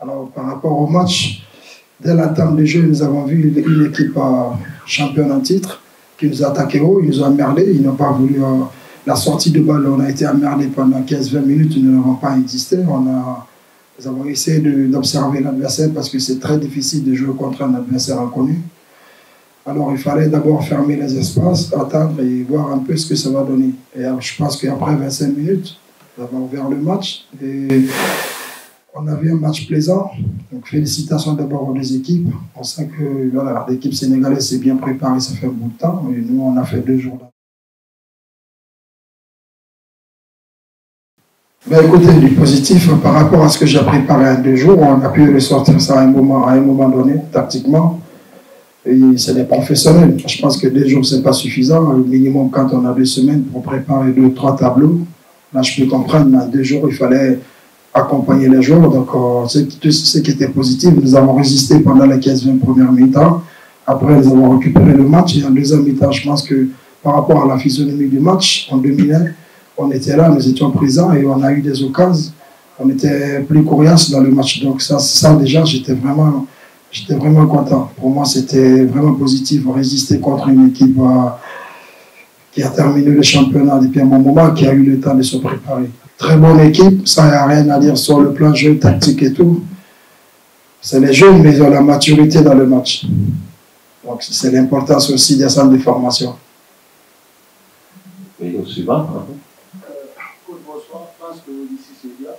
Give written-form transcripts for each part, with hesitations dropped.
Alors, par rapport au match, dès l'entame du jeu, nous avons vu une équipe championne en titre qui nous a attaqué haut, ils nous ont emmerdés, ils n'ont pas voulu... la sortie de balle, on a été emmerdés pendant 15-20 minutes, nous n'avons pas existé. Nous avons essayé d'observer l'adversaire parce que c'est très difficile de jouer contre un adversaire inconnu. Alors, il fallait d'abord fermer les espaces, attendre et voir un peu ce que ça va donner. Et je pense qu'après 25 minutes, nous avons ouvert le match et on a vu un match plaisant. Donc, félicitations d'abord aux deux équipes. On sait que voilà, l'équipe sénégalaise s'est bien préparée, ça fait un bout de temps. Et nous, on a fait 2 jours. Ben, écoutez, du positif, par rapport à ce que j'ai préparé en 2 jours, on a pu ressortir ça à un moment donné, tactiquement. Et ce n'est pas professionnel. Je pense que 2 jours, ce n'est pas suffisant. Au minimum, quand on a 2 semaines pour préparer 2-3 tableaux, là, je peux comprendre, en 2 jours, il fallait accompagner les joueurs. Donc, ce qui était positif, nous avons résisté pendant les 15-20 premières mi-temps. Après, nous avons récupéré le match. Et en deuxième mi-temps, je pense que par rapport à la physionomie du match, en 2001, on était là, nous étions présents et on a eu des occasions. On était plus coriaces dans le match. Donc, ça déjà, j'étais vraiment content. Pour moi, c'était vraiment positif. Résister contre une équipe qui a terminé le championnat depuis un bon moment, qui a eu le temps de se préparer. Très bonne équipe, ça, il n'y a rien à dire sur le plan jeu, tactique et tout. C'est les jeunes, mais ils ont la maturité dans le match. Donc, c'est l'importance aussi des centres de formation. Oui, au suivant. Bonsoir, je pense que ici c'est bien.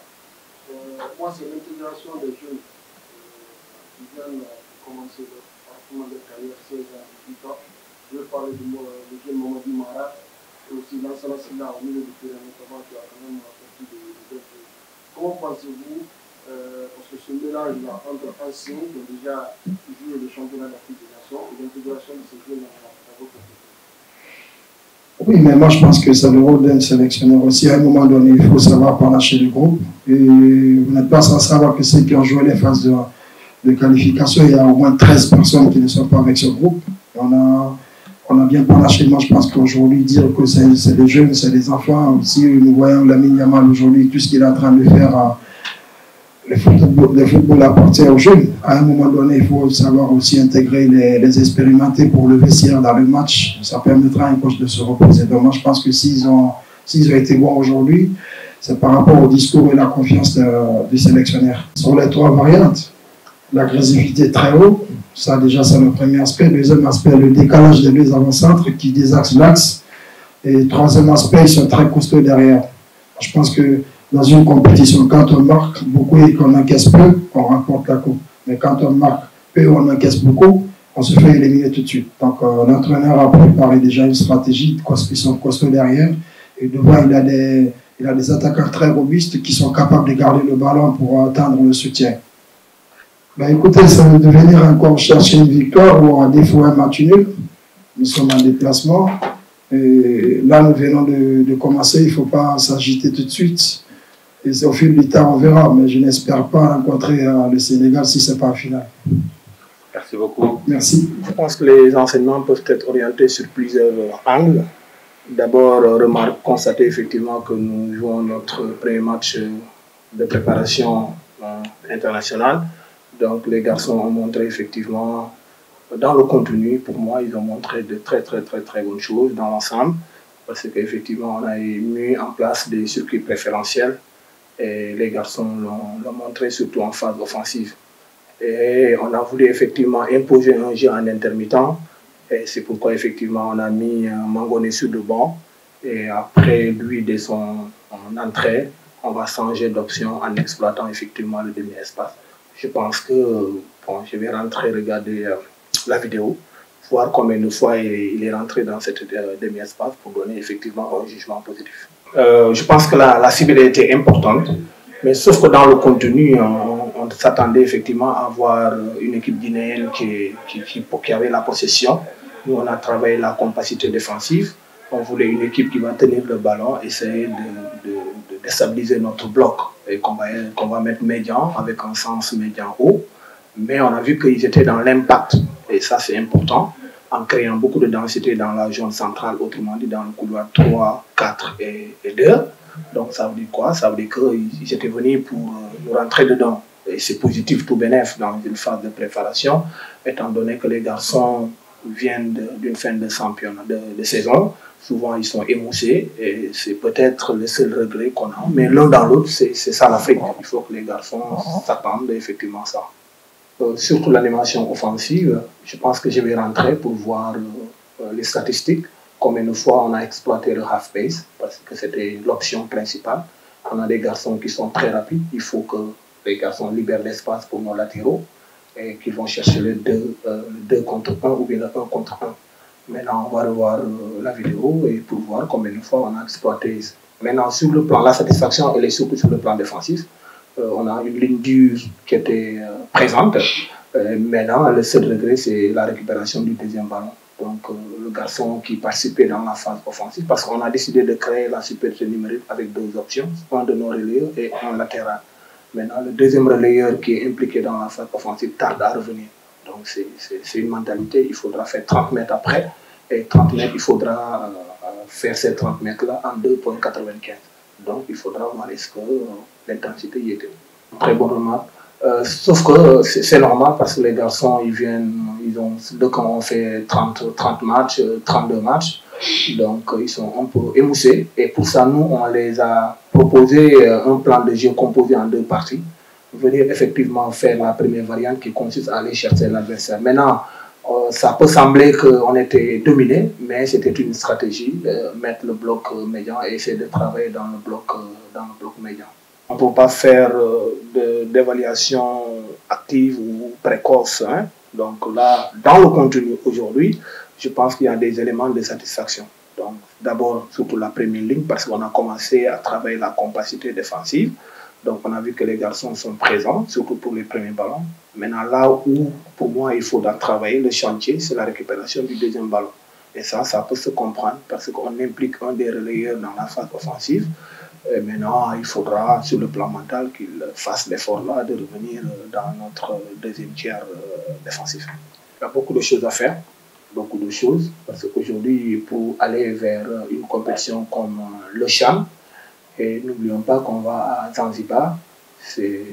Moi, c'est l'intégration des jeunes qui viennent commencer leur parcours de carrière 16 ans, 18 ans. Je vais parler du jeune Mamadi Mara et aussi Lansana Silla au milieu du terrain, notamment qui a quand même apporté de belles choses. Comment pensez-vous, parce que ce mélange-là entre anciens qui ont déjà joué le championnat d'Afrique des Nations et l'intégration de ces jeunes dans votre équipe? Oui, mais moi je pense que c'est le rôle d'un sélectionneur aussi. À un moment donné, il faut savoir panacher le groupe. Et vous n'êtes pas sans savoir que ceux qui ont joué les phases de qualification, il y a au moins 13 personnes qui ne sont pas avec ce groupe. On a bien panaché. Moi je pense qu'aujourd'hui, dire que c'est des jeunes, c'est des enfants. Si nous voyons Lamine Yamal aujourd'hui, tout ce qu'il est en train de faire, le football appartient aux jeunes. À un moment donné, il faut savoir aussi intégrer les expérimentés pour le vestiaire dans le match. Ça permettra à un coach de se reposer. Donc moi, je pense que s'ils ont été bons aujourd'hui, c'est par rapport au discours et la confiance du sélectionneur. Sur les 3 variantes, l'agressivité très haut, ça déjà c'est le premier aspect. Deuxième aspect, le décalage des 2 avant-centres qui désaxent l'axe. Et troisième aspect, ils sont très costauds derrière. Je pense que dans une compétition, quand on marque beaucoup et qu'on encaisse peu, on remporte la coupe. Mais quand on marque peu et on encaisse beaucoup, on se fait éliminer tout de suite. Donc l'entraîneur a préparé déjà une stratégie, ils sont costauds derrière. Et devant, il a des attaquants très robustes qui sont capables de garder le ballon pour atteindre le soutien. Ben, écoutez, ça veut devenir encore chercher une victoire ou à défaut un match nul. Nous sommes en déplacement. Et là, nous venons de commencer, il ne faut pas s'agiter tout de suite. Et au fil du temps, on verra, mais je n'espère pas rencontrer le Sénégal si ce n'est pas en finale. Merci beaucoup. Merci. Je pense que les enseignements peuvent être orientés sur plusieurs angles. D'abord, constater effectivement que nous jouons notre premier match de préparation internationale. Donc les garçons ont montré effectivement, dans le contenu, pour moi, ils ont montré de très bonnes choses dans l'ensemble. Parce qu'effectivement, on a mis en place des circuits préférentiels. Et les garçons l'ont montré surtout en phase offensive. Et on a voulu effectivement imposer un jeu en intermittent. Et c'est pourquoi effectivement on a mis Mangoné sur le banc. Et après lui, dès son entrée, on va changer d'option en exploitant effectivement le demi-espace. Je pense que, bon, je vais rentrer regarder la vidéo, voir combien de fois il est rentré dans cette demi-espace pour donner effectivement un jugement positif. Je pense que la cible était importante, mais sauf que dans le contenu, on s'attendait effectivement à voir une équipe guinéenne qui avait la possession. Nous, on a travaillé la capacité défensive. On voulait une équipe qui va tenir le ballon, essayer de déstabiliser notre bloc et qu'on va mettre médian avec un sens médian haut. Mais on a vu qu'ils étaient dans l'impact, et ça c'est important, en créant beaucoup de densité dans la zone centrale, autrement dit dans le couloir 3, 4 et 2. Donc ça veut dire quoi? Ça veut dire qu'ils étaient venus pour nous rentrer dedans. Et c'est positif, tout bénef dans une phase de préparation, étant donné que les garçons viennent d'une fin de championnat de saison. Souvent, ils sont émoussés et c'est peut-être le seul regret qu'on a. Mais l'un dans l'autre, c'est ça l'Afrique. Il faut que les garçons s'attendent effectivement à ça. Surtout l'animation offensive, je pense que je vais rentrer pour voir les statistiques. Combien de fois on a exploité le half-pace, parce que c'était l'option principale. On a des garçons qui sont très rapides. Il faut que les garçons libèrent l'espace pour nos latéraux et qu'ils vont chercher le 2 contre 1 ou bien le 1 contre 1. Maintenant, on va revoir la vidéo et pour voir combien de fois on a exploité. Maintenant, sur le plan, la satisfaction, elle est surtout sur le plan défensif. On a une ligne dure qui était présente. Maintenant, le seul regret, c'est la récupération du deuxième ballon. Donc, le garçon qui participait dans la phase offensive, parce qu'on a décidé de créer la supériorité numérique avec deux options, un de nos relayeurs et un latéral. Maintenant, le deuxième relayeur qui est impliqué dans la phase offensive tarde à revenir. Donc, c'est une mentalité, il faudra faire 30 mètres après, et 30 mètres, il faudra faire ces 30 mètres-là en 2,95. Donc, il faudra voir est-ce que l'intensité y était. Très bonne remarque. Sauf que c'est normal parce que les garçons, quand on fait 30 matchs, 32 matchs, donc ils sont un peu émoussés. Et pour ça, nous, on les a proposé un plan de jeu composé en deux parties. Venir effectivement faire la première variante qui consiste à aller chercher l'adversaire. Maintenant, ça peut sembler qu'on était dominé, mais c'était une stratégie, mettre le bloc médian et essayer de travailler dans le bloc médian. On ne peut pas faire d'évaluation active ou précoce. Hein? Donc là, dans le contenu aujourd'hui, je pense qu'il y a des éléments de satisfaction. Donc d'abord, surtout la première ligne, parce qu'on a commencé à travailler la compacité défensive. Donc on a vu que les garçons sont présents, surtout pour les premiers ballons. Maintenant, là où, pour moi, il faudra travailler le chantier, c'est la récupération du deuxième ballon. Et ça peut se comprendre parce qu'on implique un des relayeurs dans la phase offensive. Et maintenant, il faudra, sur le plan mental, qu'il fasse l'effort-là de revenir dans notre deuxième tiers défensif. Il y a beaucoup de choses à faire, beaucoup de choses, parce qu'aujourd'hui, pour aller vers une compétition comme le CHAN, et n'oublions pas qu'on va à Zanzibar, c'est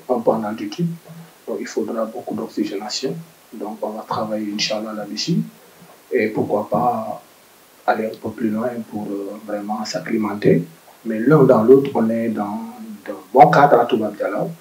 un peu en altitude, donc il faudra beaucoup d'oxygénation. Donc on va travailler, Inch'Allah, là-dessus. Et pourquoi pas aller un peu plus loin pour vraiment s'acclimater. Mais l'un dans l'autre, on est dans un bon cadre à Toubab Dialaw.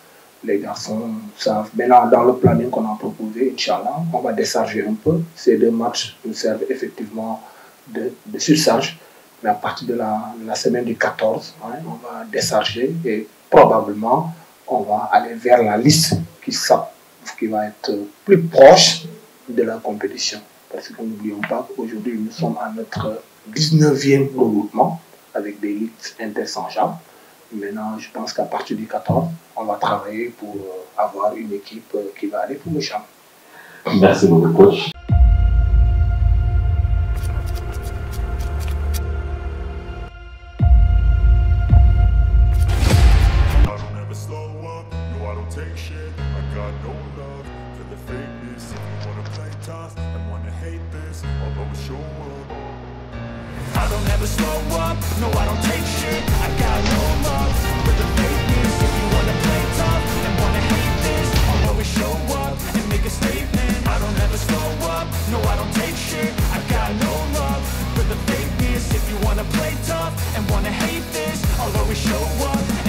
Les garçons savent. Maintenant, dans le planning qu'on a proposé, Inch'Allah, on va décharger un peu. Ces deux matchs nous servent effectivement de surcharge. Mais à partir de la semaine du 14, hein, on va décharger et probablement on va aller vers la liste qui va être plus proche de la compétition. Parce que n'oublions pas qu'aujourd'hui, nous sommes à notre 19e regroupement avec des listes interchangeables. Maintenant, je pense qu'à partir du 14, on va travailler pour avoir une équipe qui va aller pour le CHAN. Merci beaucoup, coach. I don't ever slow up, no I don't take shit. I got